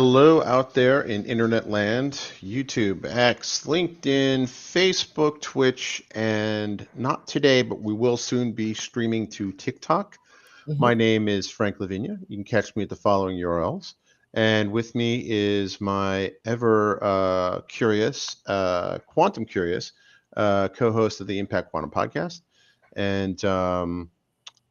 Hello out there in internet land, YouTube, X, LinkedIn, Facebook, Twitch, and not today, but we will soon be streaming to TikTok. My name is Frank Lavinia. You can catch me at the following URLs. And with me is my ever curious, quantum curious co-host of the Impact Quantum podcast. And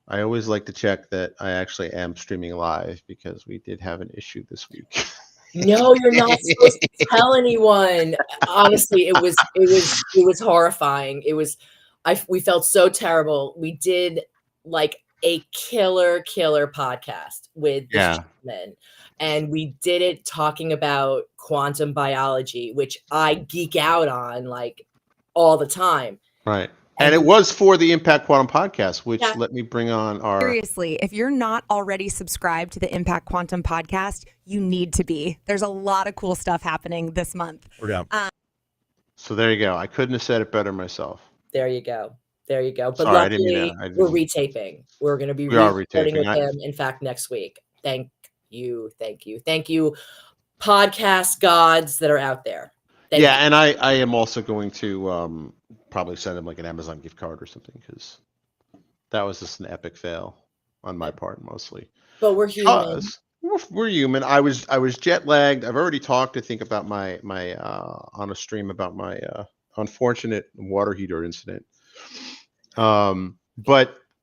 I always like to check that I actually am streaming live because we did have an issue this week. No, you're not supposed to tell anyone. Honestly, it was horrifying. We felt so terrible. We did like a killer podcast with the men, and we did it talking about quantum biology, which I geek out on like all the time. Right. And it was for the Impact Quantum podcast, which let me bring on our... Seriously, if you're not already subscribed to the Impact Quantum podcast, you need to be. There's a lot of cool stuff happening this month. So there you go. I couldn't have said it better myself. There you go. But sorry, luckily, we're retaping. We're going to be recording with him, in fact, next week. Thank you, podcast gods that are out there. Thank you. And I am also going to probably send him like an Amazon gift card or something, because that was just an epic fail on my part mostly. But we're human. We're human. I was jet lagged. I've already talked, I think, about my on a stream about my unfortunate water heater incident. So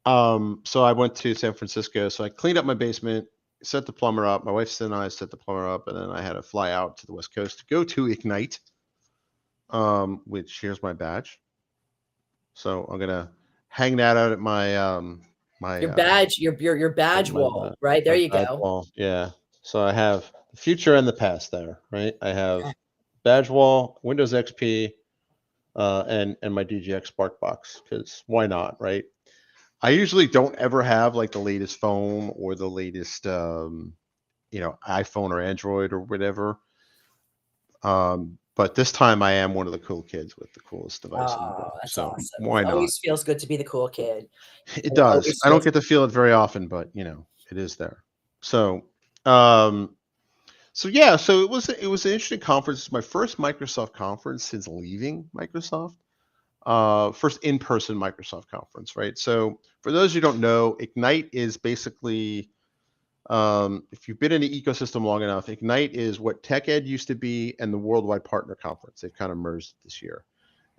I went to San Francisco. So I cleaned up my basement, set the plumber up. My wife and I set the plumber up, and then I had to fly out to the West Coast to go to Ignite. Which here's my badge. So I'm gonna hang that out at my your badge, your badge wall, right? There you go. Wall. Yeah. So I have the future and the past there, right? I have badge wall, Windows XP, and my DGX Spark box, because why not, right? I usually don't ever have like the latest phone or the latest iPhone or Android or whatever. But this time I am one of the cool kids with the coolest device. Oh, that's so awesome. Why not? It always feels good to be the cool kid. It does. I don't get to feel it very often, but it is there. So, it was an interesting conference. It's my first Microsoft conference since leaving Microsoft. First in-person Microsoft conference, right? So for those who don't know, Ignite is basically, if you've been in the ecosystem long enough, Ignite is what TechEd used to be and the Worldwide Partner Conference. They've kind of merged this year.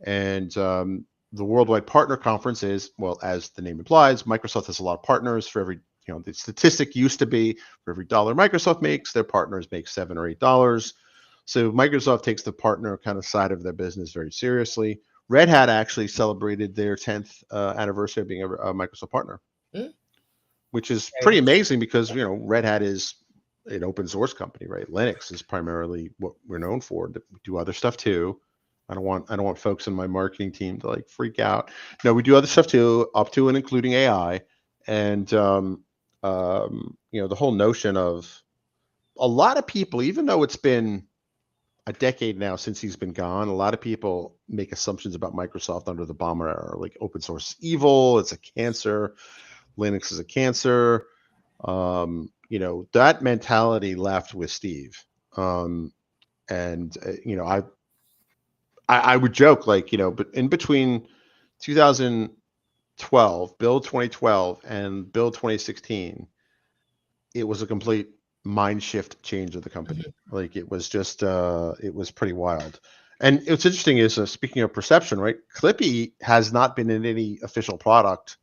And the Worldwide Partner Conference is, well, as the name implies, Microsoft has a lot of partners. For every, the statistic used to be for every $1 Microsoft makes, their partners make $7 or $8. So Microsoft takes the partner kind of side of their business very seriously. Red Hat actually celebrated their 10th anniversary of being a Microsoft partner. Which is pretty amazing because, Red Hat is an open source company, right? Linux is primarily what we're known for. We do other stuff too. I don't want folks in my marketing team to like freak out. No, we do other stuff too, up to and including AI. And, the whole notion of a lot of people, even though it's been a decade now since he's been gone, a lot of people make assumptions about Microsoft under the Ballmer era, like open source is evil, it's a cancer. Linux is a cancer. That mentality left with Steve. I would joke but in between 2012, Build 2012 and Build 2016, it was a complete mind shift change of the company. Like it was just, it was pretty wild. And what's interesting is, speaking of perception, right? Clippy has not been in any official product,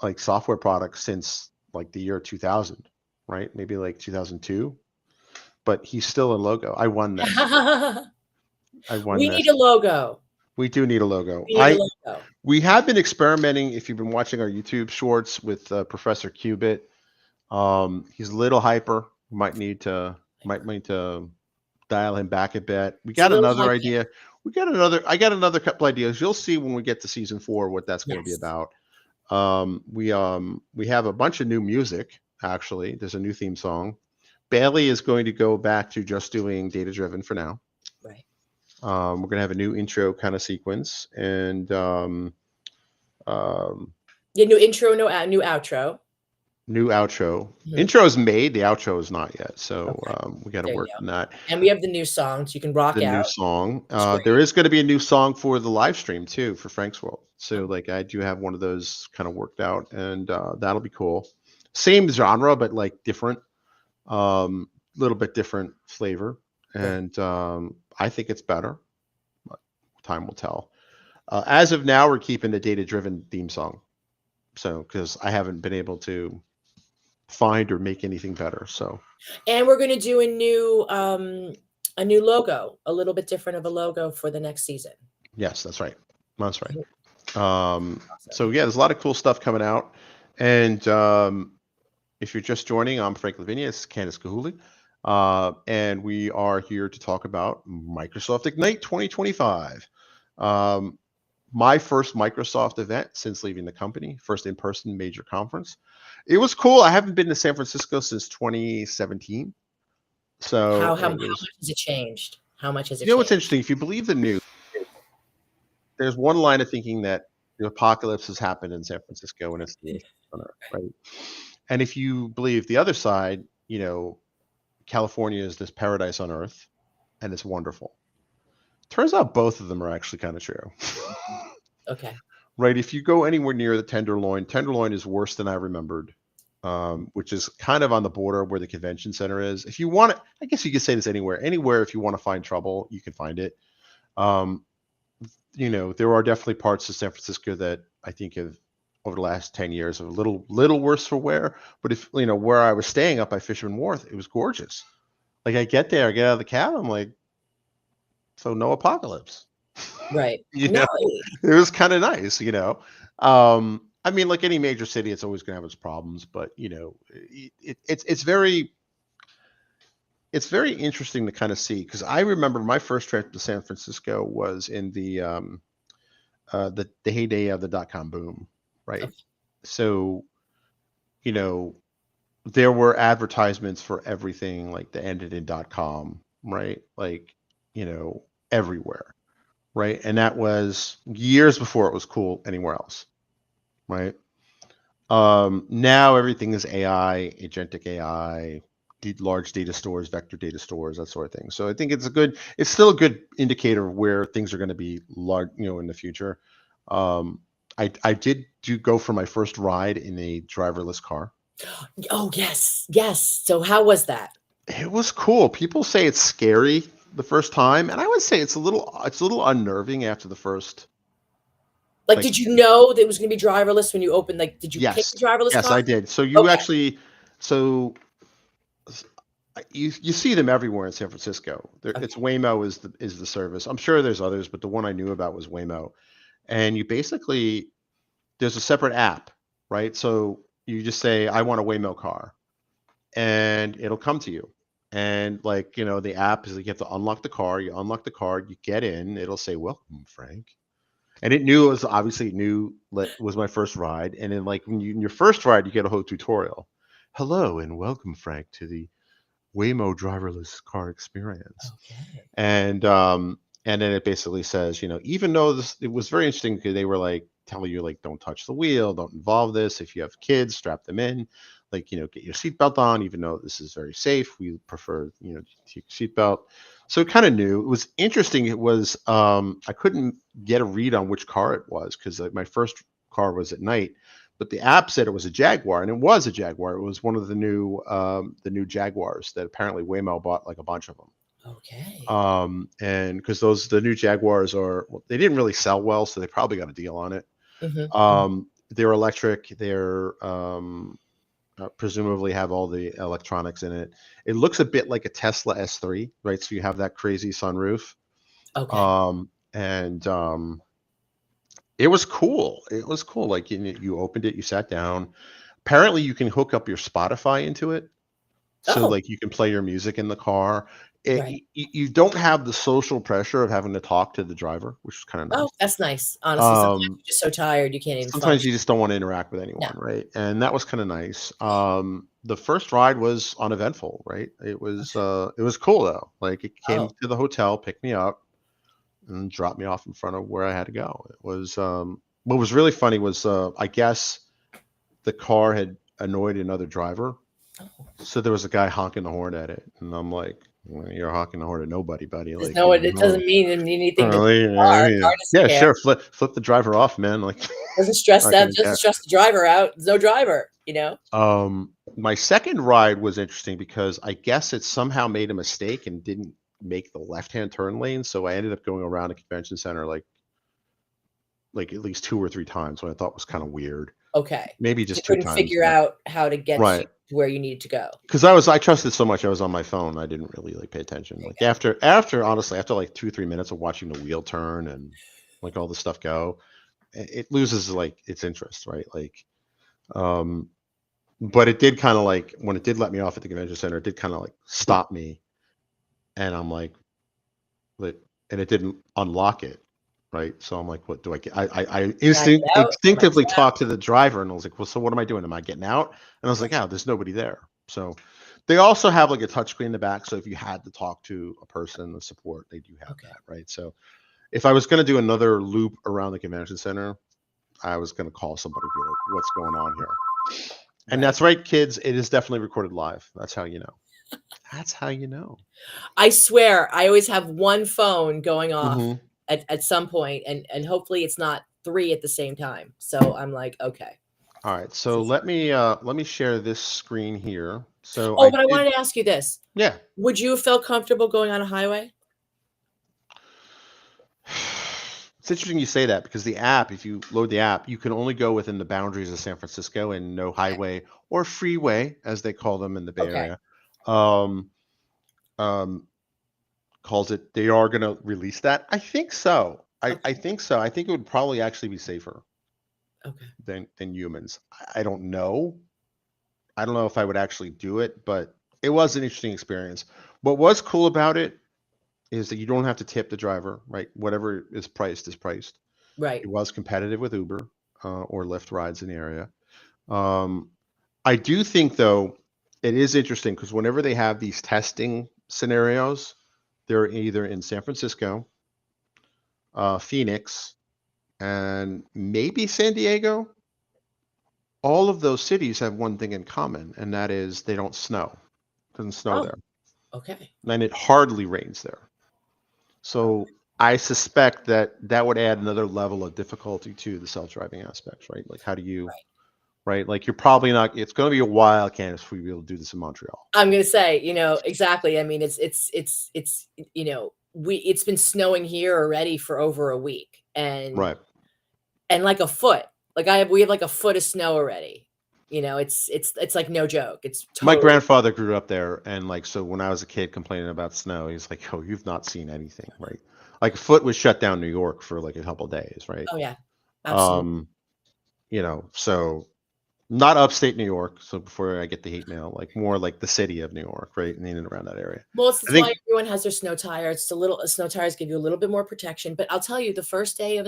like software products, since like the year 2000, right? Maybe like 2002, but he's still a logo. I won that. We need a logo. We do need a logo. We have been experimenting. If you've been watching our YouTube shorts with Professor Qubit, he's a little hyper. Might need to dial him back a bit. We got another idea. I got another couple ideas. You'll see when we get to season 4 what that's going to be about. We have a bunch of new music. Actually, there's a new theme song. Bailey is going to go back to just doing data driven for now. Right. We're going to have a new intro kind of sequence, and new intro, new outro. New outro. Mhm. Intro is made. The outro is not yet. So Okay. we got to There you work go. on that. And we have the new songs. You can rock The new out. song. Great. There is going to be a new song for the live stream too for Frank's World. So like I do have one of those kind of worked out, and that'll be cool. Same genre, but like different. Little bit different flavor, and I think it's better. But time will tell. As of now, we're keeping the data-driven theme song. So because I haven't been able to find or make anything better. So And we're going to do a new logo, a little bit different of a logo for the next season. yes, that's right. That's right. Awesome. So yeah, there's a lot of cool stuff coming out. And if you're just joining, I'm Frank Lavinia. This is Candace Kahuli. And we are here to talk about Microsoft Ignite 2025. My first Microsoft event since leaving the company, first in-person major conference. It was cool. I haven't been to San Francisco since 2017. So how much has it changed? How much has it you know what's changed? interesting? If you believe the news, there's one line of thinking that the apocalypse has happened in San Francisco and it's the worst on earth, right? And if you believe the other side, you know, California is this paradise on earth and it's wonderful. Turns out both of them are actually kind of true. Okay. Right. If you go anywhere near the Tenderloin is worse than I remembered, which is kind of on the border where the convention center is. If you want it, I guess you could say this anywhere. Anywhere, if you want to find trouble, you can find it. You know, there are definitely parts of San Francisco that I think have over the last 10 years are a little worse for wear. But if you know where I was staying up by Fisherman Wharf, it was gorgeous. Like I get there, I get out of the cab, I'm like, so no apocalypse. Right. You No. know, it was kind of nice, you know. I mean, like any major city, it's always going to have its problems, but you know, it's very interesting to kind of see because I remember my first trip to San Francisco was in the heyday of the dot-com boom, right? Okay. So, you know, there were advertisements for everything like that ended in .com, right? Like, you know, everywhere. Right. And that was years before it was cool anywhere else. Right. Now everything is AI, agentic AI, large data stores, vector data stores, that sort of thing. So I think it's still a good indicator of where things are going to be large, you know, in the future. I did go for my first ride in a driverless car. Oh, yes. Yes. So how was that? It was cool. People say it's scary the first time, and I would say it's a little unnerving after the first. Like, did you know that it was going to be driverless when you opened? Like, did you pick Yes, the driverless yes, car? I did. So you Okay. actually, so you see them everywhere in San Francisco. Okay. It's Waymo is the service. I'm sure there's others, but the one I knew about was Waymo. And you basically there's a separate app, right? So you just say I want a Waymo car, and it'll come to you. And like you know, the app is like you have to unlock the car. You unlock the car, you get in. It'll say welcome, Frank. And it knew it was my first ride. And then like when in your first ride, you get a whole tutorial. Hello and welcome, Frank, to the Waymo driverless car experience. Okay. And then it basically says, you know, even though it was very interesting because they were like telling you like don't touch the wheel, don't involve this. If you have kids, strap them in. Like, you know, get your seatbelt on, even though this is very safe. We prefer, you know, to take your seatbelt. So it kind of knew. It was interesting. It was I couldn't get a read on which car it was because like, my first car was at night, but the app said it was a Jaguar, and it was a Jaguar. It was one of the new Jaguars that apparently Waymo bought like a bunch of them. Okay. And because the new Jaguars they didn't really sell well, so they probably got a deal on it. Mm-hmm. They're electric. They're presumably have all the electronics in it. It looks a bit like a Tesla S3, right? So you have that crazy sunroof. Okay. It was cool. It was cool. Like you opened it, you sat down. Apparently, you can hook up your Spotify into it, so like you can play your music in the car. Right. You don't have the social pressure of having to talk to the driver, which is kind of nice. Oh, that's nice. Honestly, sometimes you're just so tired you can't even. Sometimes you just don't want to interact with anyone, right? And that was kind of nice. The first ride was uneventful, right? It was cool though. Like it came to the hotel, picked me up, and dropped me off in front of where I had to go. It was what was really funny was I guess the car had annoyed another driver. Oh. So there was a guy honking the horn at it, and I'm like, well, "You're honking the horn at nobody, buddy." There's Like, no, it doesn't mean anything to the car. Car doesn't yeah, care. sure, flip the driver off, man. Like, Doesn't stress not that. gonna Doesn't care. stress the driver out. There's no driver. You know. My second ride was interesting because I guess it somehow made a mistake and didn't make the left-hand turn lane, so I ended up going around a convention center like at least 2 or 3 times, what I thought was kind of weird. Okay. Maybe You just 2 couldn't times. figure out how to get Right. to where you needed to go. Because I trusted so much, I was on my phone. I didn't really like pay attention. Like after honestly, after like 2-3 minutes of watching the wheel turn and like all the stuff go, it loses like its interest, right? Like, but it did kind of like when it did let me off at the convention center, it did kind of like stop me, and I'm like, and it didn't unlock it, right? So I'm like, what do I get? I instinctively talked to the driver, and I was like, well, so what am I doing? Am I getting out? And I was like, there's nobody there. So they also have like a touchscreen in the back, so if you had to talk to a person, the support, they do have that, right? So if I was going to do another loop around the convention center, I was going to call somebody and be like, what's going on here? And that's right, kids. It is definitely recorded live. That's how you know. That's how you know. I swear, I always have one phone going off at some point, and hopefully it's not 3 at the same time. So I'm like, okay. All right. So let me share this screen here. So I wanted to ask you this. Yeah. Would you have felt comfortable going on a highway? It's interesting you say that because the app, if you load the app, you can only go within the boundaries of San Francisco and no highway or freeway, as they call them in the Bay Area. Calls it. They are going to release that. I think so. I think so. I think it would probably actually be safer than humans. I don't know. I don't know if I would actually do it, but it was an interesting experience. What was cool about it is that you don't have to tip the driver, right? Whatever is priced is priced. Right. It was competitive with Uber or Lyft rides in the area. I do think, though, it is interesting because whenever they have these testing scenarios, they're either in San Francisco, Phoenix, and maybe San Diego. All of those cities have one thing in common, and that is they don't snow. It doesn't snow there. Okay. And it hardly rains there. So I suspect that would add another level of difficulty to the self-driving aspects, right? Like, how do you, right? Like, you're probably not. It's going to be a while, Candace, for you to be able to do this in Montreal. I'm going to say, exactly. I mean, it's it's been snowing here already for over a week, and like a foot. Like we have like a foot of snow already. It's like no joke. It's my grandfather grew up there, and like, so when I was a kid complaining about snow, he's like, "Oh, you've not seen anything, right?" Like, Foot was shut down New York for like a couple of days, right? Oh yeah, absolutely. So not upstate New York. So before I get the hate mail, like more like the city of New York, right, and in and around that area. Well, it's why everyone has their snow tire. It's snow tires give you a little bit more protection. But I'll tell you, the first day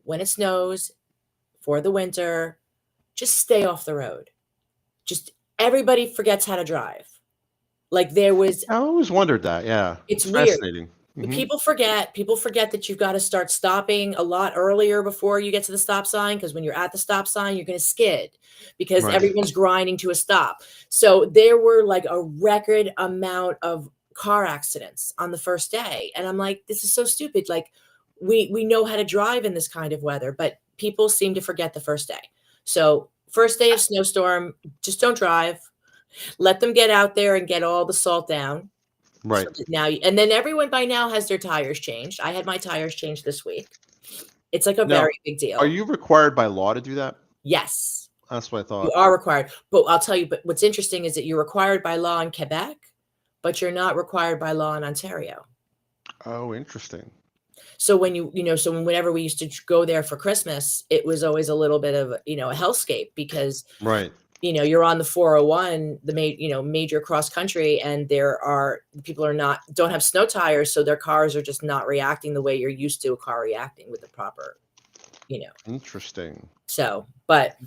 when it snows for the winter, just stay off the road. Just everybody forgets how to drive. Like I always wondered that. Yeah. It's weird. Fascinating. People forget that you've got to start stopping a lot earlier before you get to the stop sign. Because when you're at the stop sign, you're going to skid because everyone's grinding to a stop. So there were like a record amount of car accidents on the first day. And I'm like, this is so stupid. Like we know how to drive in this kind of weather, but people seem to forget the first day. So first day of snowstorm, just don't drive. Let them get out there and get all the salt down. Right. So now, and then everyone by now has their tires changed. I had my tires changed this week. It's like a very big deal. Are you required by law to do that? Yes. That's what I thought. You are required. But I'll tell you, but what's interesting is that you're required by law in Quebec, but you're not required by law in Ontario. Oh, interesting. So when whenever we used to go there for Christmas, it was always a little bit of, a hellscape because you're on the 401, the major cross country, and people don't have snow tires, so their cars are just not reacting the way you're used to a car reacting with the proper, Interesting. So, but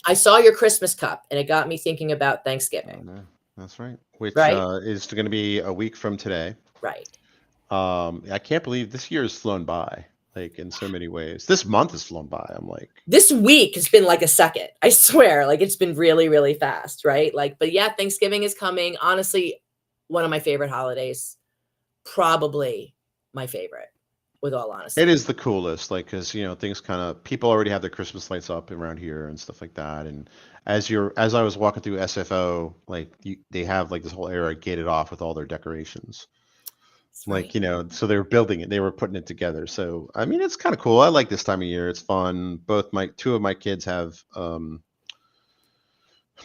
I saw your Christmas cup, and it got me thinking about Thanksgiving. Oh, no. That's right. Which is going to be a week from today. Right. I can't believe this year has flown by. like in so many ways. This month has flown by. I'm like, this week has been like a second. I swear, like it's been really, really fast, right? Like, but yeah, Thanksgiving is coming. Honestly, one of my favorite holidays, probably my favorite, with all honesty. it is the coolest, like, because things kind of people already have their Christmas lights up around here and stuff like that. And as I was walking through SFO, like they have like this whole area gated off with all their decorations. That's Like, right. so they were building it, they were putting it together. So, I mean, it's kind of cool. I like this time of year. It's fun. Two of my kids have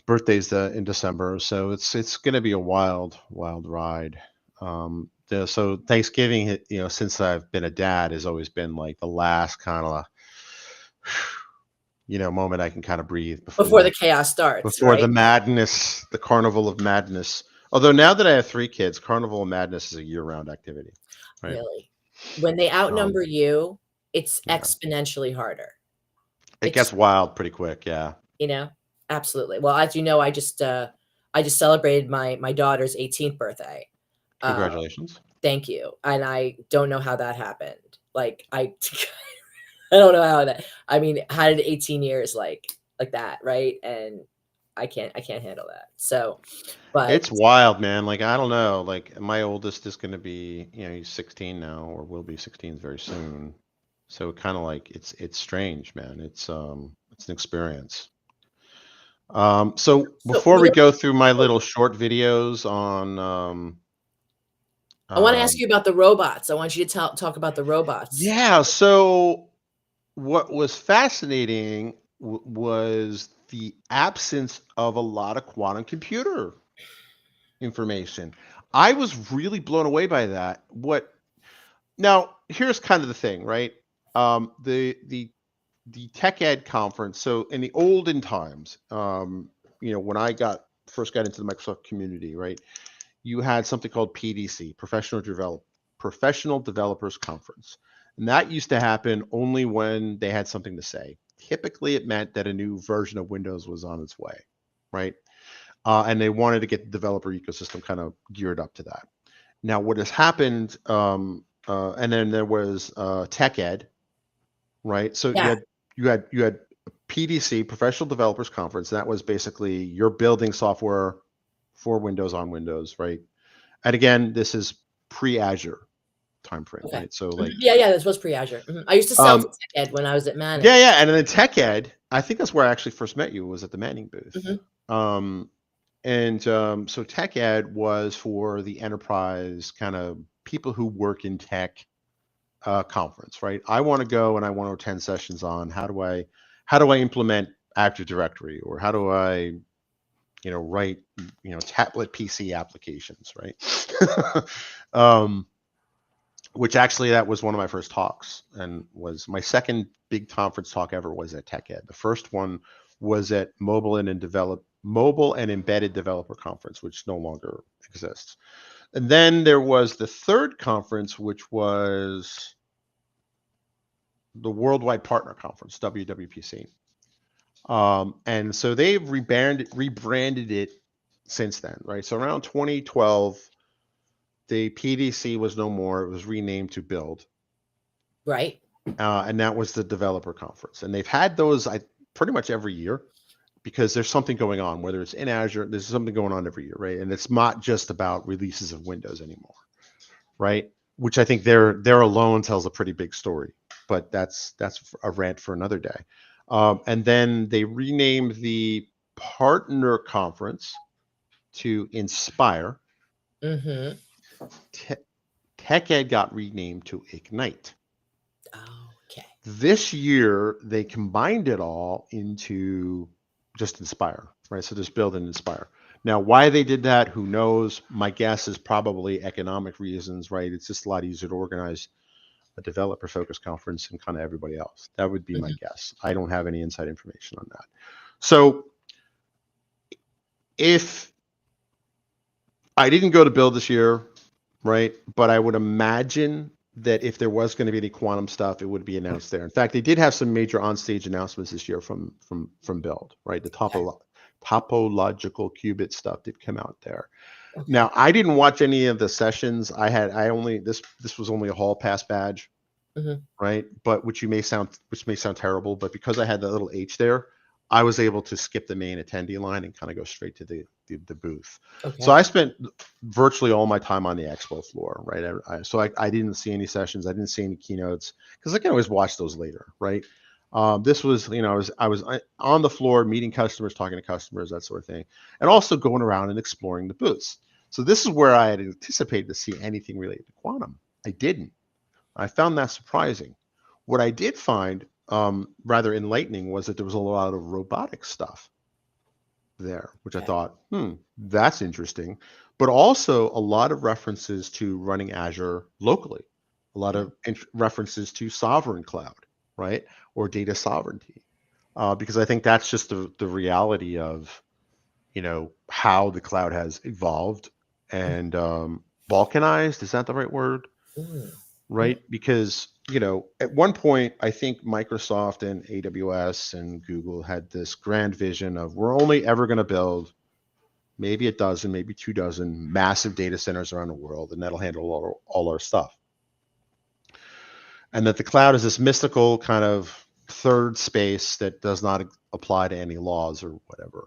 birthdays in December, so it's going to be a wild, wild ride. So Thanksgiving, since I've been a dad, has always been like the last kind of, moment I can kind of breathe Before the before chaos starts, before the right? madness, the carnival of madness. Although now that I have 3 kids, Carnival of Madness is a year-round activity, right? Really. When they Um, outnumber you, it's yeah, exponentially harder. it It's gets wild pretty quick. Yeah, you know, absolutely. Well, as you know, I just celebrated my daughter's 18th birthday. Uh, congratulations. thank you. And I don't know how that happened. Like I don't know how that. I mean, how did 18 years like that, right? And I can't handle that. So, but It's wild, man. Like, I don't know. Like, my oldest is going to be, he's 16 now, or will be 16 very soon. So kind of like it's strange, man. It's an experience. So so before we go through my little short videos on I want to ask um you about the robots. I want you to talk about the robots. yeah, so what was fascinating was the absence of a lot of quantum computer information. I was really blown away by that. Now, here's kind of the thing, right? The Tech Ed conference. So in the olden times, when I first got into the Microsoft community, right, you had something called PDC, Professional Developers Conference, and that used to happen only when they had something to say. Typically, it meant that a new version of Windows was on its way, right? And they wanted to get the developer ecosystem kind of geared up to that. Now, what has happened, and then there was Tech Ed, right? So Yeah. you had PDC, Professional Developers Conference. That was basically you're building software for Windows on Windows, right? And again, this is pre-Azure timeframe, Okay. right? So like, Yeah. This was pre-Azure. I used to sell to um, Tech Ed when I was at Manning. yeah, and then Tech Ed. I think that's where I actually first met you was at the Manning booth. Mhm. Um, so Tech Ed was for the enterprise kind of people who work in tech conference, right? I want to go and I want to attend sessions on how do I implement Active Directory, or how do I write tablet PC applications, right? Which actually that was one of my first talks, and was my second big conference talk ever was at Tech Ed. The first one was at Mobile and Embedded Developer Conference, which no longer exists. And then there was the third conference, which was the Worldwide Partner Conference, WWPC. And so they've rebranded it since then, right? So around 2012, the PDC was no more. It was renamed to Build. Right. And that was the developer conference. And they've had those pretty much every year, because there's something going on, whether it's in Azure, there's something going on every year, right? And it's not just about releases of Windows anymore, right? Which I think their alone tells a pretty big story, but that's a rant for another day. And then they renamed the partner conference to Inspire. Mm-hmm. Tech Ed got renamed to Ignite. Oh, okay. This year, they combined it all into just Inspire, right? So just Build and Inspire. Now, why they did that, who knows? My guess is probably economic reasons, right? It's just a lot easier to organize a developer-focused conference than kind of everybody else. That would be my guess. I don't have any inside information on that. So if I didn't go to Build this year, right? But I would imagine that if there was going to be any quantum stuff, it would be announced there. In fact, they did have some major onstage announcements this year from Build, right? The topological qubit stuff did come out there. Okay. Now, I didn't watch any of the sessions. This was only a hall pass badge, right? But which may sound terrible, but because I had that little H there, I was able to skip the main attendee line and kind of go straight to the booth. Okay. So I spent virtually all my time on the expo floor, right? So I didn't see any sessions, I didn't see any keynotes because I can always watch those later, right? This was, I was on the floor meeting customers, talking to customers, that sort of thing, and also going around and exploring the booths. So this is where I had anticipated to see anything related to quantum. I didn't. I found that surprising. What I did find rather enlightening was that there was a lot of robotic stuff there, which I thought, that's interesting. But also a lot of references to running Azure locally, a lot of references to sovereign cloud, right? Or data sovereignty. Because I think that's just the reality of, how the cloud has evolved and balkanized. Is that the right word? Right? Because, at one point, I think Microsoft and AWS and Google had this grand vision of we're only ever going to build maybe a dozen, maybe 2 dozen massive data centers around the world, and that'll handle all our stuff. And that the cloud is this mystical kind of third space that does not apply to any laws or whatever.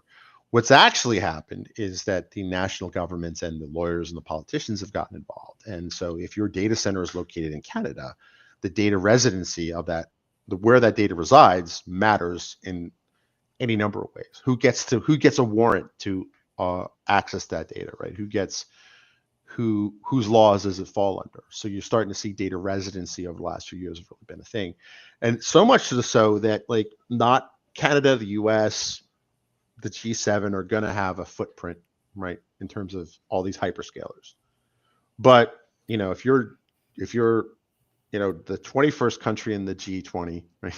What's actually happened is that the national governments and the lawyers and the politicians have gotten involved. And so if your data center is located in Canada, the data residency of that, where that data resides, matters in any number of ways. Who gets a warrant to access that data, right? Whose laws does it fall under? So you're starting to see data residency over the last few years have really been a thing. And so much so that not Canada, the US, the G7 are going to have a footprint, right, in terms of all these hyperscalers. But, if you're the 21st country in the G20, right,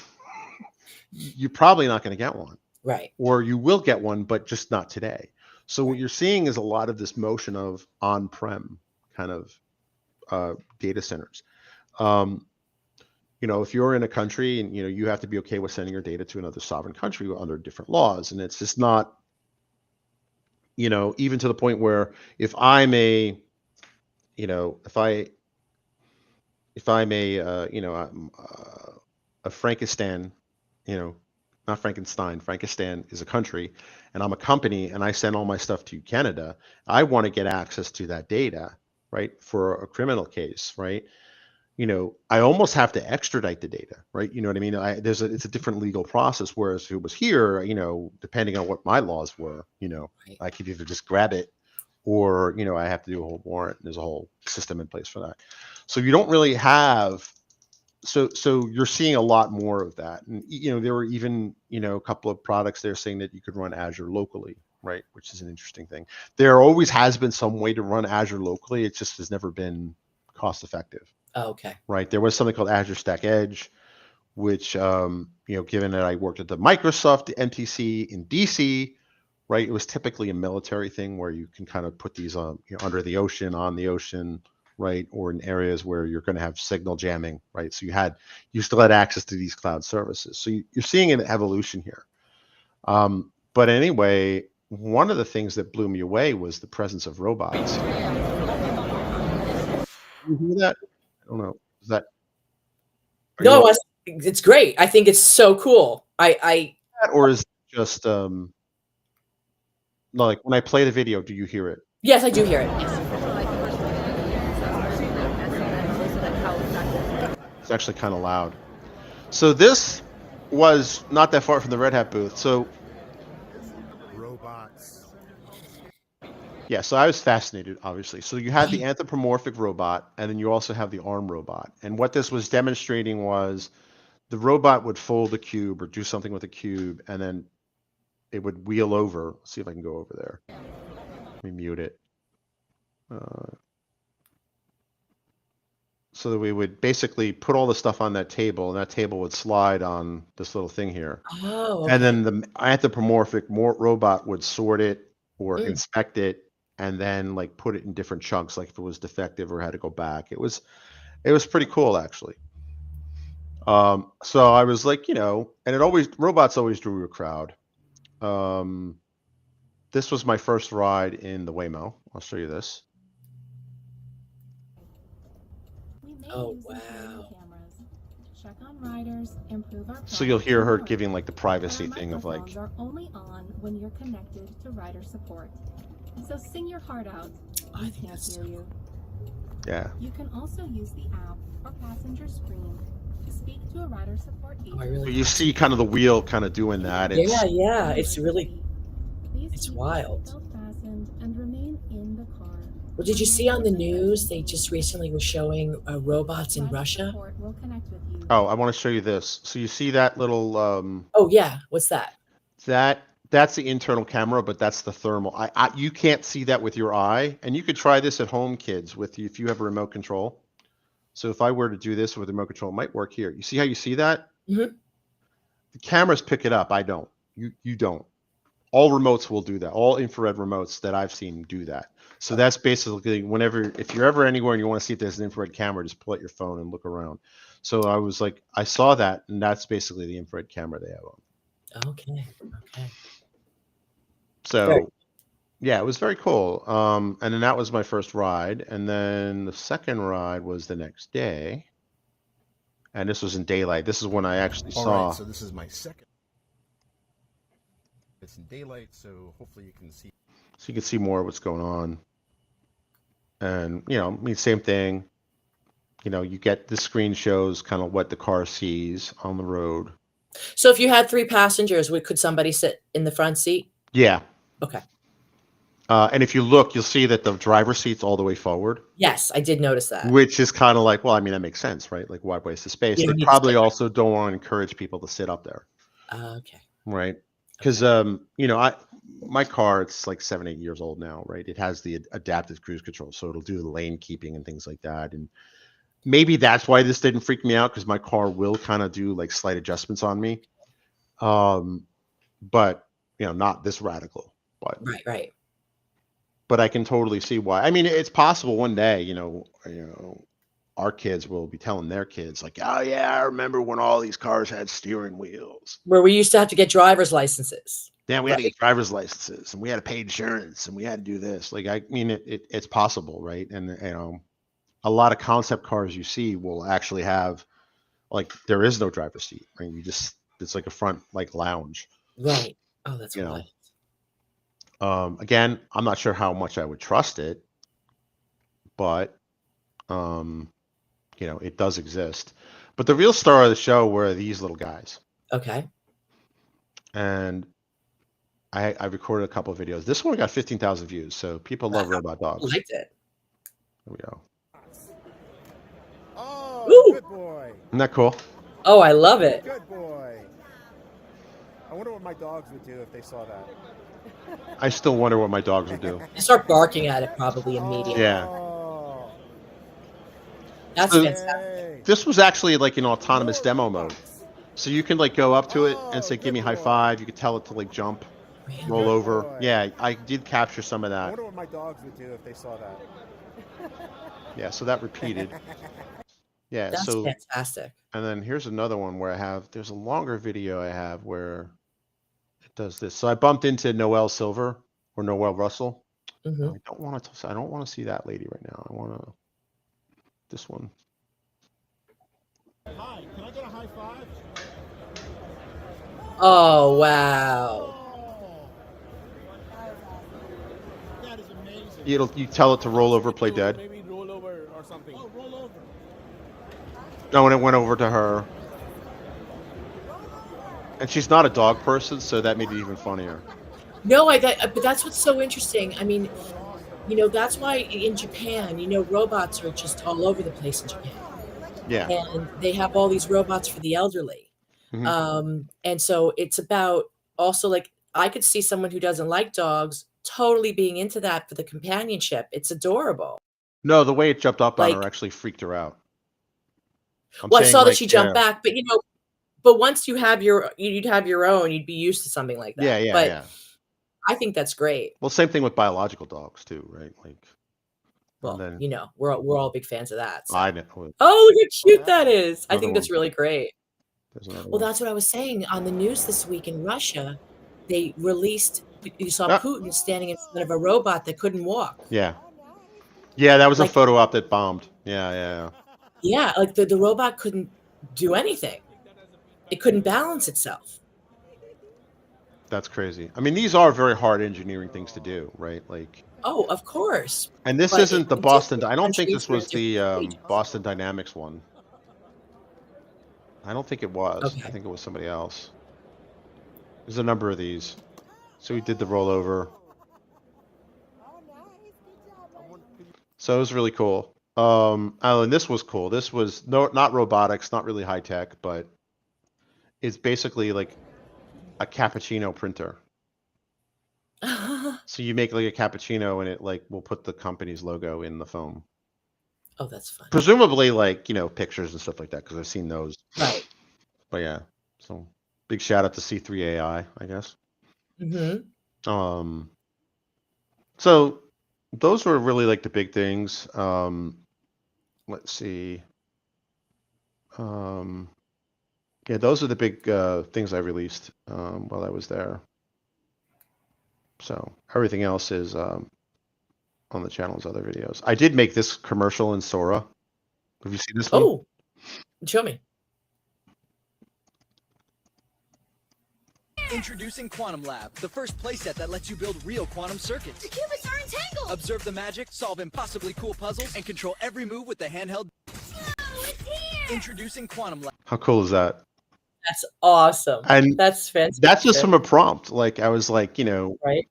you're probably not going to get one. Right. Or you will get one, but just not today. So what you're seeing is a lot of this motion of on-prem kind of data centers. If you're in a country and, you have to be okay with sending your data to another sovereign country under different laws. And it's just not, even to the point where if I'm a, a Frankistan, not Frankenstein, Frankistan is a country, and I'm a company and I send all my stuff to Canada, I want to get access to that data, right, for a criminal case, right? I almost have to extradite the data, right? You know what I mean? It's a different legal process. Whereas if it was here, depending on what my laws were, I could either just grab it or, I have to do a whole warrant. And there's a whole system in place for that. So you don't really have, so you're seeing a lot more of that. And, there were even, a couple of products there saying that you could run Azure locally, right? Which is an interesting thing. There always has been some way to run Azure locally. It just has never been cost effective. Oh, okay. Right. There was something called Azure Stack Edge, which, given that I worked at the Microsoft MTC in DC, right, it was typically a military thing where you can kind of put these on, under the ocean, on the ocean, right, or in areas where you're going to have signal jamming, right? So you still had access to these cloud services. So you're seeing an evolution here. But anyway, one of the things that blew me away was the presence of robots. You hear that? I don't know. Is that? No, it's great. I think it's so cool. Or is it just like when I play the video, do you hear it? Yes, I do hear it. It's actually kind of loud. So this was not that far from the Red Hat booth. So robots. Yeah, so I was fascinated, obviously. So you had the anthropomorphic robot, and then you also have the arm robot. And what this was demonstrating was the robot would fold a cube or do something with a cube, and then it would wheel over. Let's see if I can go over there. Let me mute it. So that we would basically put all the stuff on that table, and that table would slide on this little thing here. Oh, okay. And then the anthropomorphic robot would sort it or inspect it, and then put it in different chunks, like if it was defective or had to go back. It was pretty cool, actually. So I was like, and robots always drew a crowd. This was my first ride in the Waymo. I'll show you this. Oh, wow. check on riders, improve our So you'll hear her product, and more. giving like the privacy Our thing of like, microphones are only on when you're connected to rider support. So sing your heart out. I We think can't that's hear so you. yeah. You can also use the app or passenger screen to speak to a rider support agent. I really You see kind of the wheel kind of doing that. It's Yeah, it's really. Please It's keep wild. your seatbelt fastened and remain in the car. Well, did you see on the news? They just recently were showing robots in Rider Russia. support will connect with you. Oh, I want to show you this. So you see that little Oh yeah, what's that? that's the internal camera, but that's the thermal. You can't see that with your eye, and you could try this at home, kids, with if you have a remote control. So if I were to do this with a remote control, it might work here. You see how you see that? Mhm. The cameras pick it up. I don't. You don't. All remotes will do that. All infrared remotes that I've seen do that. So that's basically if you're ever anywhere and you want to see if there's an infrared camera, just pull out your phone and look around. So I was like, I saw that, and that's basically the infrared camera they have on. Okay. So Very- yeah, it was very cool. And then that was my first ride. And then the second ride was the next day. And this was in daylight. This is when I actually All saw. right, so this is my second. It's in daylight, so hopefully you can see. So you can see more of what's going on. And, I mean, same thing. You get the screen shows kind of what the car sees on the road. So if you had 3 passengers, could somebody sit in the front seat? Yeah. Okay. And if you look, you'll see that the driver's seat's all the way forward, Yes, I did notice that. which is kind of like, well, I mean, that makes sense, right? Like, why waste the space? You don't They need to probably sit there. also don't want to encourage people to sit up there, Okay. right? Because, my car, it's like 7-8 years old now, right? It has the adaptive cruise control, so it'll do the lane keeping and things like that. And maybe that's why this didn't freak me out, because my car will kind of do like slight adjustments on me. But, not this radical. Right. But I can totally see why. I mean, it's possible one day, our kids will be telling their kids like, oh yeah, I remember when all these cars had steering wheels. Where we used to have to get driver's licenses. Yeah, we had to get driver's licenses, and we had to pay insurance, and we had to do this. Like, I mean, it's possible, right? And a lot of concept cars you see will actually have, like, there is no driver's seat, right? It's like a front like lounge. Right. Oh, that's You know. wild. Again, I'm not sure how much I would trust it, but it does exist. But the real star of the show were these little guys. Okay. And I recorded a couple of videos. This one got 15,000 views, so people love robot I dogs. liked it. There we go. Oh, Woo! good boy. Isn't that cool? Oh, I love it. Good boy. I wonder what my dogs would do if they saw that. I still wonder what my dogs would do. You start barking at it probably immediately. Yeah. Oh, That's So- fantastic. yay. This was actually like an autonomous demo mode. So you can like go up to it and say, give me high five. You could tell it to like jump, Really? roll over. boy. Yeah, I did capture some of I that. wonder what my dogs would do if they saw that. Yeah, so that repeated. Yeah, That's so, fantastic. and then here's another one where there's a longer video I have where it does this. So I bumped into Noelle Silver or Noelle Russell. Hmm. I don't want to see that lady right now. I want to, this one. Hi, can I get a high five? Oh, wow. That is amazing. You tell it to roll over, play dead. Maybe roll over or something. Oh, roll over. No, and it went over to her. And she's not a dog person, so that made it even funnier. No, but that's what's so interesting. I mean, that's why in Japan, robots are just all over the place in Japan. Yeah. And they have all these robots for the elderly. Mhm. And so it's about also like, I could see someone who doesn't like dogs totally being into that for the companionship. It's adorable. No, the way it jumped up on her Like- actually freaked her out. I'm Well, I saying, saw that like, she jumped yeah. back, but but once you'd have your own, you'd be used to something like that. Yeah, But yeah. I think that's great. Well, same thing with biological dogs too, right? Like, Well, then- we're all big fans of that. so. I know. Oh, look how cute that is. I Another think that's one. really great. There's another Well, one. that's what I was saying on the news this week in Russia. They released, you saw Ah. Putin standing in front of a robot that couldn't walk. Yeah. Yeah, that was a Like- photo op that bombed. Yeah. Yeah, like the robot couldn't do anything. It couldn't balance itself. That's crazy. I mean, these are very hard engineering things to do, right? Like, Oh, of course. and this But isn't the in Boston. different I don't think countries, this was there's the different stages. Boston Dynamics one. I don't think it was. I Okay. think it was somebody else. There's a number of these. So we did the rollover. So it was really cool. Oh, and this was cool. This was not robotics, not really high tech, but it's basically like a cappuccino printer. So you make like a cappuccino and it like will put the company's logo in the foam. Oh, that's fun. Presumably like, pictures and stuff like that because I've seen those. Right. But yeah. So big shout out to C3AI, I guess. Mm-hmm. So those were really like the big things. Let's see. Yeah, those are the big things I released while I was there. So everything else is on the channel's other videos. I did make this commercial in Sora. Have you seen this one? Oh, show me. Introducing Quantum Lab, the first playset that lets you build real quantum circuits. The qubits are entangled! Observe the magic, solve impossibly cool puzzles, and control every move with the handheld. Whoa, it's here! Introducing Quantum Lab. How cool is that? That's awesome. And that's fantastic. that's just from a prompt. Like I was like, right.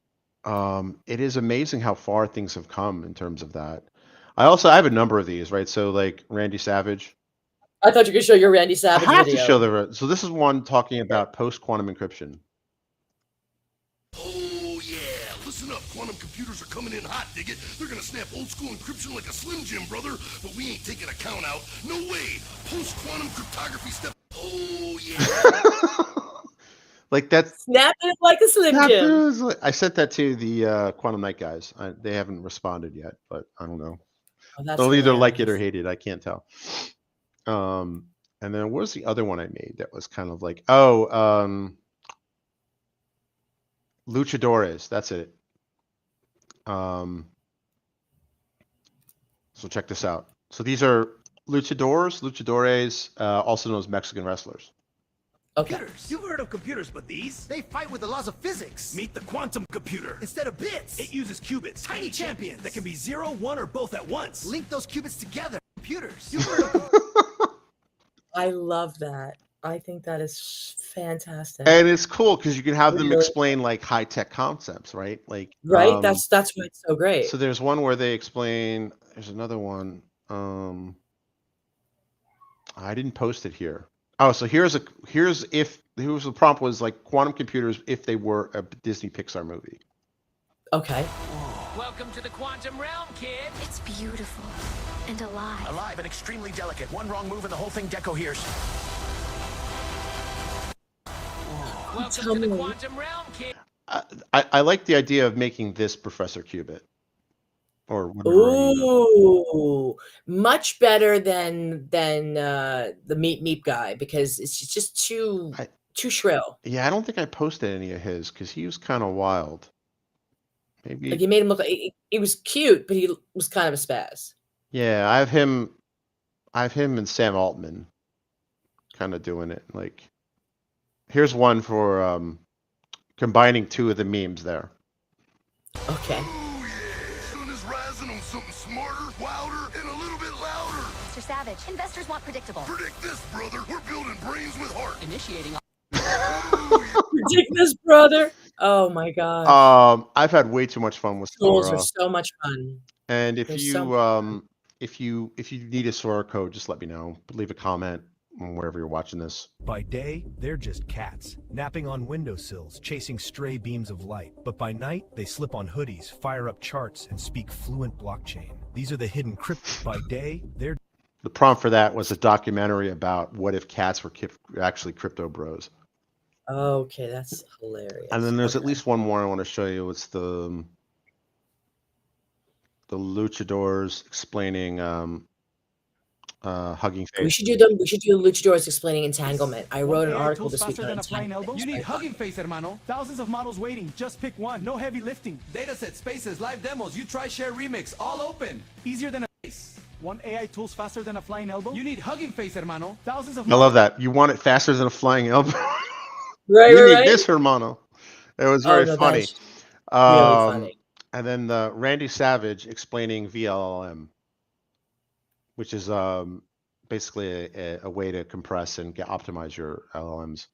It is amazing how far things have come in terms of that. I have a number of these, right? So like Randy Savage. I thought you could show your Randy Savage I have video. to show so this is one talking about post-quantum encryption. Oh yeah, listen up. Quantum computers are coming in hot, dig it? They're gonna snap old school encryption like a Slim Jim, brother. But we ain't taking a count out. No way. Post-quantum cryptography step. Oh yeah. Like that's Snap it like a Slim Jim. I sent that to the Quantum Night guys. They haven't responded yet, but I don't know. Oh, that's They'll either like it or hilarious. hate it. I can't tell. And then what was the other one I made that was kind of like, Luchadores. That's it. So check this out. So these are luchadores, also known as Mexican wrestlers. Okay. Computers. You've heard of computers, but these? They fight with the laws of physics. Meet the quantum computer. Instead of bits. It uses qubits, tiny champions that can be 0, 1, or both at once. Link those qubits together. Computers. You've heard of I love that. I think that is fantastic. And it's cool because you can have them Really? explain like high tech concepts, right? Like Right? That's why it's so great. So there's one where they explain. There's another one. I didn't post it here. Oh, so here's the prompt was like quantum computers if they were a Disney Pixar movie. Okay. Welcome to the quantum realm, kid. It's beautiful and alive. alive and extremely delicate. One wrong move and the whole thing decoheres. Welcome Tell to the me. quantum realm, kid. I like the idea of making this Professor Qubit. Or whatever. Ooh, much better than the Meep guy because it's just too shrill. Yeah, I don't think I posted any of his because he was kind of wild. Maybe. Like you made him look like he was cute, but he was kind of a spaz. Yeah, I have him and Sam Altman kind of doing it. Like, here's one for combining two of the memes there. Okay. Oh yeah. Sun is rising on something smarter, wilder, and a little bit louder. Mr. Savage, investors want predictable. Predict this, brother. We're building brains with heart. Initiating. Predict this, brother. Oh my god. I've had way too much fun with Tools Sora. are so much fun. And if They're you so much if you need a Sora code, just let me know. Leave a comment on wherever you're watching this. By day, they're just cats, napping on windowsills, chasing stray beams of light. But by night, they slip on hoodies, fire up charts, and speak fluent blockchain. These are the hidden crypto. By day, they're... The prompt for that was a documentary about what if cats were actually crypto bros. Okay, that's hilarious. And then there's at least one more I want to show you. It's the luchadors explaining hugging face. We should do them. We should do luchadors explaining entanglement. I wrote an article this week on You entanglement. need Hugging Face, hermano. Thousands of models waiting. Just pick one. No heavy lifting. Dataset, spaces, live demos. You try, share, remix. All open. Easier than a face. Want AI tools faster than a flying elbow? You need Hugging Face, hermano. Thousands of I love that. You want it faster than a flying elbow. Right, You right, need right. this, hermano. It was Oh very no, funny. that's really funny. And then Randy Savage explaining VLLM, which is basically a way to compress and optimize your LLMs.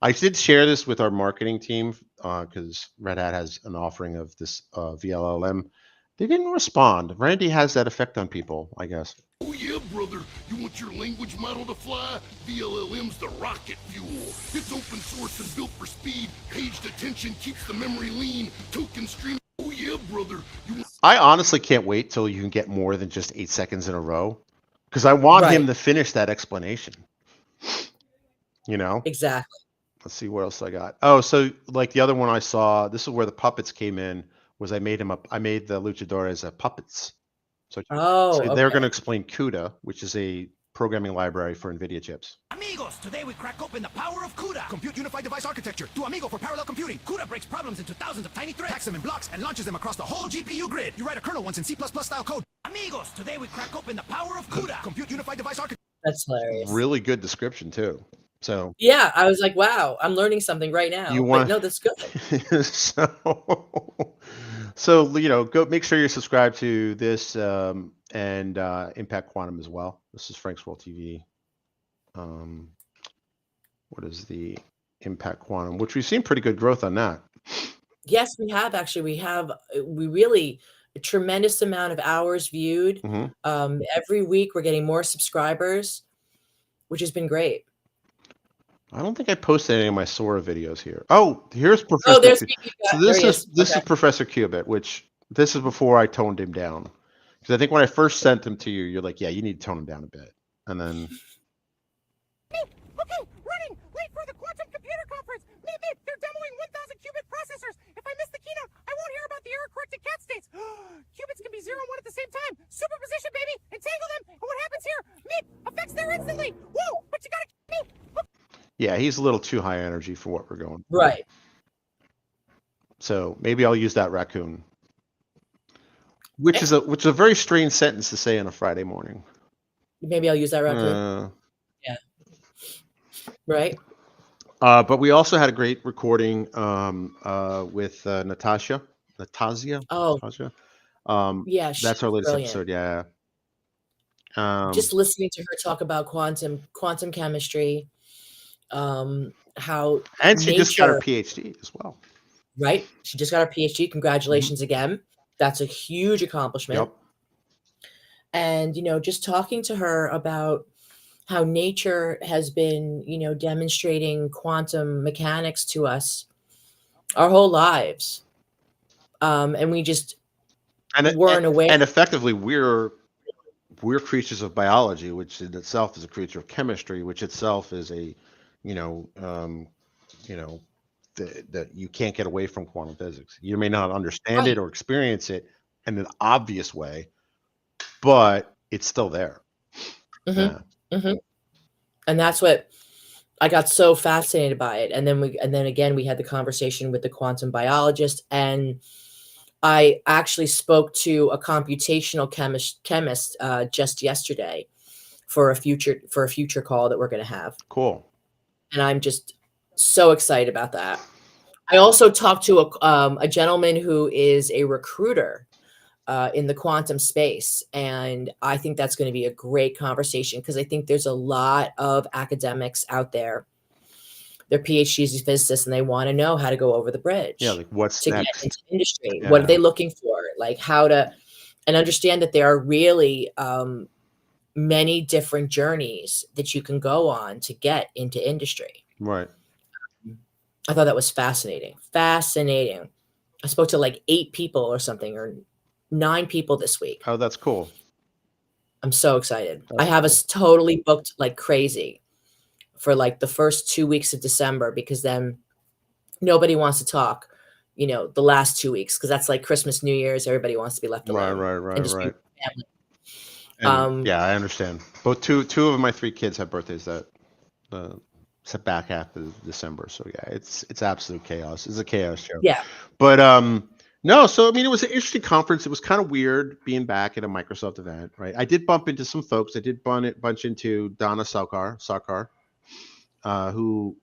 I did share this with our marketing team because Red Hat has an offering of this VLLM. They didn't respond. Randy has that effect on people, I guess. Oh yeah, brother. You want your language model to fly? VLLM's the rocket fuel. It's open source and built for speed. Paged attention keeps the memory lean. Token stream. Oh yeah, brother. I honestly can't wait till you can get more than just 8 seconds in a row, because I want him to finish that explanation. You know? Exactly. Let's see what else I got. Oh, so like the other one I saw, this is where the puppets came in, was I made the luchadores puppets. So, they're going to explain CUDA, which is a programming library for NVIDIA chips. Amigos, today we crack open the power of CUDA. Compute Unified Device Architecture. To Amigo for parallel computing. CUDA breaks problems into thousands of tiny threads, packs them in blocks, and launches them across the whole GPU grid. You write a kernel once in C++ style code. Amigos, today we crack open the power of CUDA. Compute Unified Device Architecture. That's hilarious. Really good description too. So yeah, I was like, wow, I'm learning something right now. You want no, that's good. so you know, go make sure you're subscribed to this and Impact Quantum as well. This is Frank's World TV. What is the Impact Quantum? Which we've seen pretty good growth on that. Yes, we have actually. We really a tremendous amount of hours viewed. Every week we're getting more subscribers, which has been great. I don't think I posted any of my Sora videos here. Oh, here's Professor. So this is Professor Qubit, which this is before I toned him down. Because I think when I first sent him to you, you're like, yeah, you need to tone him down a bit. And then Okay, running late for the Quantum Computer Conference. Meet, they're demoing 1,000 qubit processors. If I miss the keynote, I won't hear about the error-corrected cat states. Qubits can be 0 and 1 at the same time. Superposition, baby. Entangle them, and what happens here? Meet affects there instantly. Whoa, but you gotta meet. yeah, he's a little too high energy for what we're going for. Right. So maybe I'll use that raccoon. Which is a very strange sentence to say on a Friday morning. Maybe I'll use that raccoon. Yeah. Right. But we also had a great recording with Natasha. Oh. Natasha. Yeah, that's our latest brilliant. episode. Yeah. Just listening to her talk about quantum chemistry, how and she just got her PhD as well. Right. She just got her PhD. Congratulations again. That's a huge accomplishment. Yep. And, you know, just talking to her about how nature has been, you know, demonstrating quantum mechanics to us our whole lives. And we just weren't aware. And effectively, we're creatures of biology, which in itself is a creature of chemistry, which itself is a, that you can't get away from quantum physics. You may not understand it or experience it in an obvious way, but it's still there. Mm-hmm. Yeah. Mm-hmm. And that's what I got so fascinated by it. And then again, we had the conversation with the quantum biologist, and I actually spoke to a computational chemist just yesterday for a future call that we're going to have. Cool. And I'm just so excited about that. I also talked to a gentleman who is a recruiter in the quantum space. And I think that's going to be a great conversation, because I think there's a lot of academics out there. They're PhDs and physicists, and they want to know how to go over the bridge. Yeah, like what's next? Get into industry. Yeah. What are they looking for? Like how to, and understand that there are really many different journeys that you can go on to get into industry. Right. I thought that was fascinating. Fascinating. I spoke to like 8 people or something, or 9 people this week. Oh, that's cool. I'm so excited. I have us totally booked like crazy for like the first 2 weeks of December, because then nobody wants to talk, the last 2 weeks, because that's like Christmas, New Year's. Everybody wants to be left alone. Right. And, yeah, I understand. Both two of my 3 kids have birthdays that back half of December. So yeah, it's absolute chaos. It's a chaos show. Yeah. But No, so I mean, it was an interesting conference. It was kind of weird being back at a Microsoft event, right? I did bump into some folks. I did bunch into Donna Sarkar, who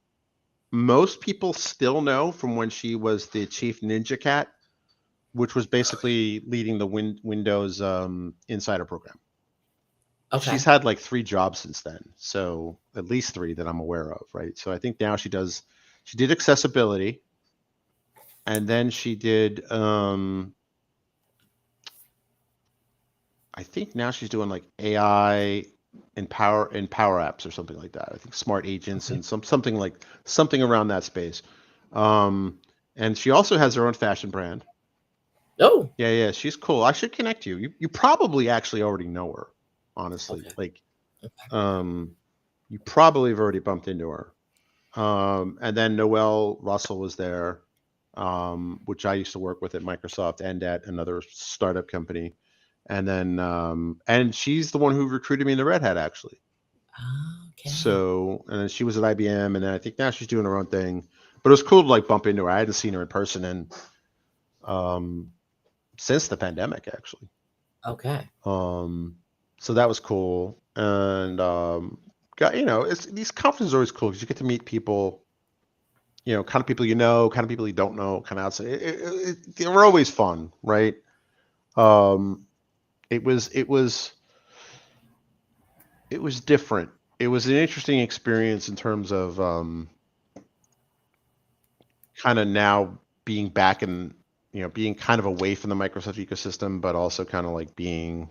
most people still know from when she was the chief Ninja Cat, which was basically leading the Windows Insider program. Okay. She's had like 3 jobs since then, so at least 3 that I'm aware of, right? So I think now she did accessibility, and then she did I think now she's doing like AI and power apps or something like that. I think smart agents and something around that space. And she also has her own fashion brand. Oh, Yeah, she's cool. I should connect you. You probably actually already know her, honestly. Okay. You probably have already bumped into her. And then Noelle Russell was there, which I used to work with at Microsoft and at another startup company. And then and she's the one who recruited me in the Red Hat, actually. Okay. So, and then she was at IBM, and then I think now she's doing her own thing. But it was cool to like bump into her. I hadn't seen her in person and since the pandemic, actually. Okay. So that was cool. And these conferences are always cool because you get to meet people, kind of people kind of people you don't know, kind of outside. They were always fun, right? It was different. It was an interesting experience in terms of kind of now being back in, being kind of away from the Microsoft ecosystem, but also kind of like being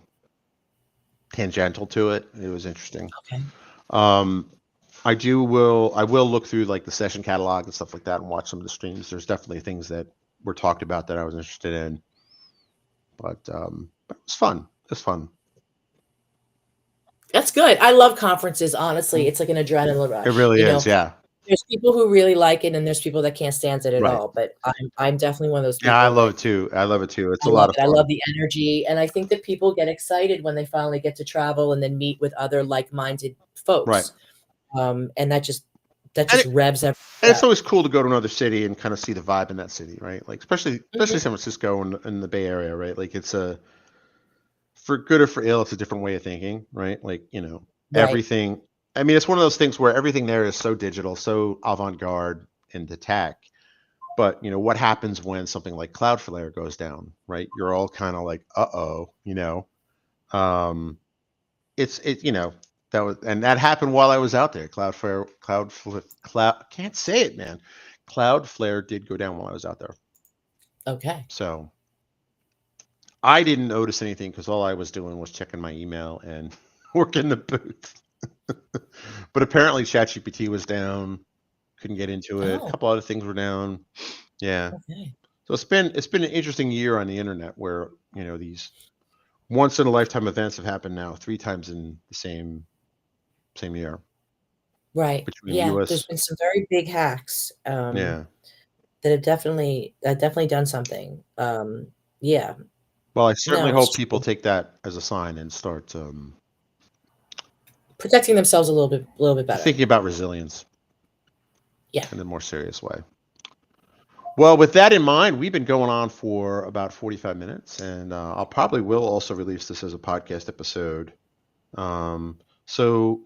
tangential to it. It was interesting. Okay. I will look through like the session catalog and stuff like that and watch some of the streams. There's definitely things that were talked about that I was interested in, but it was fun. It's fun. That's good. I love conferences. Honestly, it's like an adrenaline rush. It really is. Yeah. There's people who really like it, and there's people that can't stand it at Right. all. But I'm definitely one of those people. Yeah, I love it too. It's a lot of I fun. love the energy, and I think that people get excited when they finally get to travel and then meet with other like-minded folks. Right. And that just revs everything. And it's always cool to go to another city and kind of see the vibe in that city, right? Like especially San Francisco and the Bay Area, right? Like it's for good or for ill, it's a different way of thinking, right? Like, Right. everything. I mean, it's one of those things where everything there is so digital, so avant-garde in the tech. But, what happens when something like Cloudflare goes down, right? You're all kind of like, uh-oh, that happened while I was out there. Cloudflare, can't say it, man. Cloudflare did go down while I was out there. Okay. So I didn't notice anything because all I was doing was checking my email and working the booth. But apparently ChatGPT was down, couldn't get into it. Oh. A couple other things were down. Yeah. Okay. So it's been an interesting year on the internet where, these once in a lifetime events have happened now 3 times in the same year. Right. Between Yeah. US There's been some very big hacks. Yeah. That have definitely done something. Yeah. Well, I certainly No, it's hope people take that as a sign and start protecting themselves a little bit better. thinking about resilience. Yeah. In a more serious way. Well, with that in mind, we've been going on for about 45 minutes, and I'll probably will also release this as a podcast episode. So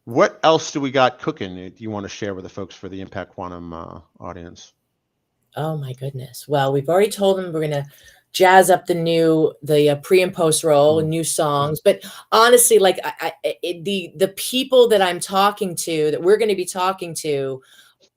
what else do we got cooking? Do you want to share with the folks for the Impact Quantum audience? Oh my goodness. Well, we've already told them we're gonna jazz up the pre and post roll, new songs. But honestly, like the people that I'm talking to, that we're going to be talking to,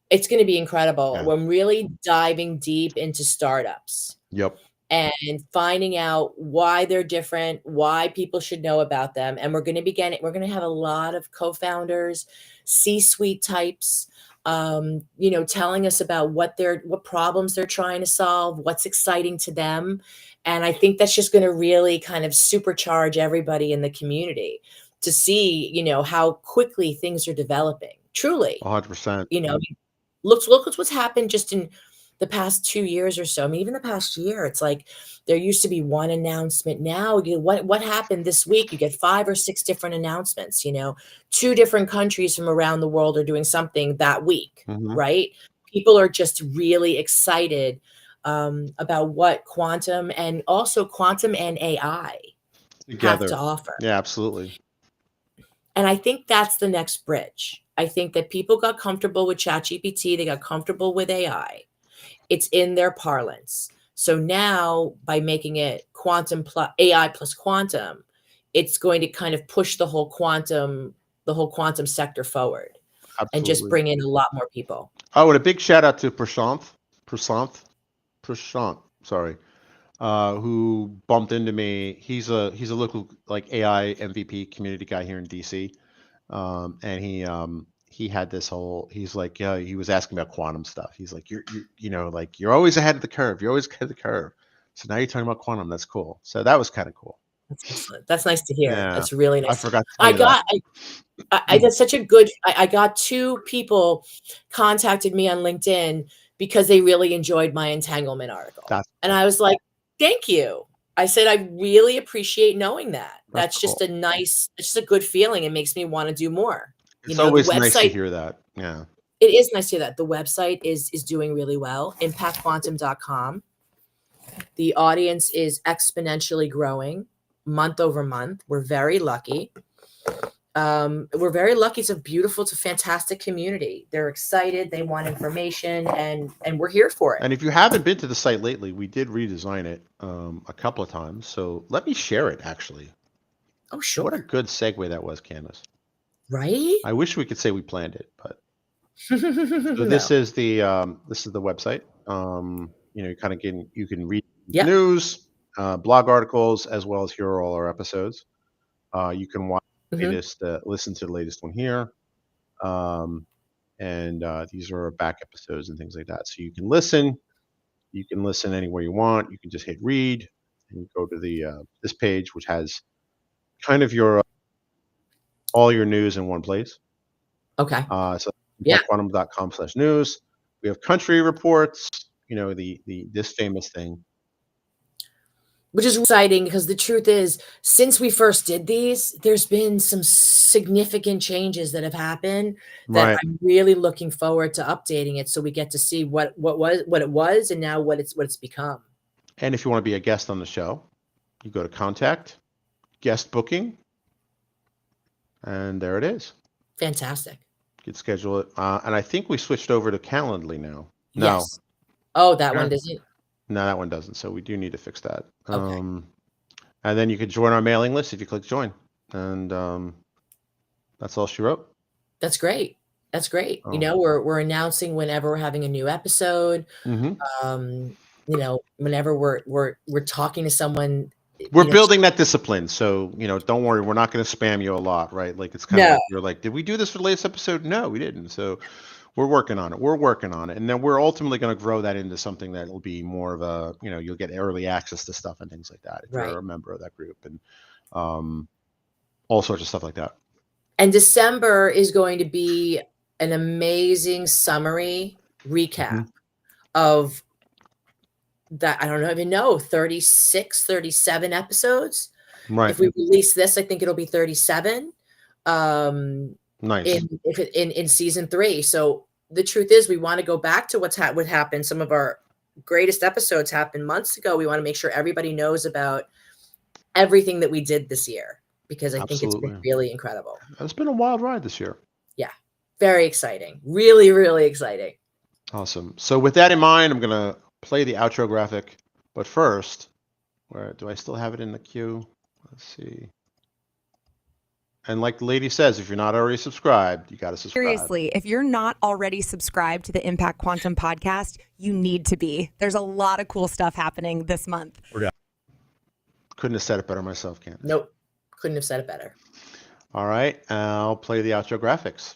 it's going to be incredible. Yeah. We're really diving deep into startups. Yep. And finding out why they're different, why people should know about them. And we're going to have a lot of co-founders, C-suite types, telling us about what problems they're trying to solve, what's exciting to them. And I think that's just going to really kind of supercharge everybody in the community to see, how quickly things are developing. Truly. 100%. Look what's happened just in the past 2 years or so. I mean, even the past year, it's like there used to be one announcement. Now, what happened this week? You get 5 or 6 different announcements. 2 different countries from around the world are doing something that week, Mhm. right? People are just really excited about what quantum and also quantum and AI have to offer. Yeah, absolutely. And I think that's the next bridge. I think that people got comfortable with ChatGPT, they got comfortable with AI. It's in their parlance. So now by making it quantum plus AI plus quantum, it's going to kind of push the whole quantum sector forward. Absolutely. And just bring in a lot more people. Oh, and a big shout out to Prashant, sorry, who bumped into me. He's a local like AI MVP community guy here in DC, and he had this whole. He's like, yeah, he was asking about quantum stuff. He's like, you're always ahead of the curve. You're always ahead of the curve. So now you're talking about quantum. That's cool. So that was kind of cool. That's excellent. That's nice to hear. Yeah. That's really nice. I forgot. I did such a good. I got 2 people contacted me on LinkedIn because they really enjoyed my entanglement article, and I was like, "Thank you." I said, "I really appreciate knowing that. That's just cool. it's just a good feeling. It makes me want to do more." It's always nice to hear that. Yeah, it is nice to hear that. The website is doing really well. ImpactQuantum.com. The audience is exponentially growing month over month. We're very lucky. We're very lucky. It's a fantastic community. They're excited. They want information, and we're here for it. And if you haven't been to the site lately, we did redesign it a couple of times. So let me share it, actually. Oh, sure. What a good segue that was, Candace. Right? I wish we could say we planned it, but so this is the website. You kind of you can read news, blog articles, as well as hear all our episodes. You can watch listen to the latest one here, and these are our back episodes and things like that. So you can listen anywhere you want. You can just hit read and go to the this page, which has kind of your all your news in one place. Okay. So quantum.com/news. We have country reports. This famous thing. Which is exciting because the truth is, since we first did these, there's been some significant changes that have happened that I'm really looking forward to updating it so we get to see what it was and now what it's become. And if you want to be a guest on the show, you go to contact, guest booking, and there it is. Fantastic. You can schedule it. And I think we switched over to Calendly now. No. Yes. Oh, that one doesn't? No, that one doesn't. So we do need to fix that. Okay. And then you could join our mailing list if you click join. And that's all she wrote. That's great. That's great. We're announcing whenever we're having a new episode. Whenever we're talking to someone. We're building that discipline. So, don't worry, we're not going to spam you a lot, right? Like it's kind of like you're like, did we do this for the latest episode? No, we didn't. So we're working on it. And then we're ultimately going to grow that into something that will be more of a, you'll get early access to stuff and things like that if you're a member of that group and all sorts of stuff like that. And December is going to be an amazing summary recap of that. I don't even know, 36, 37 episodes. Right. If we release this, I think it'll be 37. Nice. In season 3. So the truth is we want to go back to what happened. Some of our greatest episodes happened months ago. We want to make sure everybody knows about everything that we did this year because I think it's been really incredible. It's been a wild ride this year. Yeah. Very exciting. Really, really exciting. Awesome. So with that in mind, I'm going to play the outro graphic. But first, where do I still have it in the queue? Let's see. And like the lady says, if you're not already subscribed, you got to subscribe. Seriously, if you're not already subscribed to the Impact Quantum podcast, you need to be. There's a lot of cool stuff happening this month. Yeah. Couldn't have said it better myself, Candace. Nope. Couldn't have said it better. All right. I'll play the outro graphics.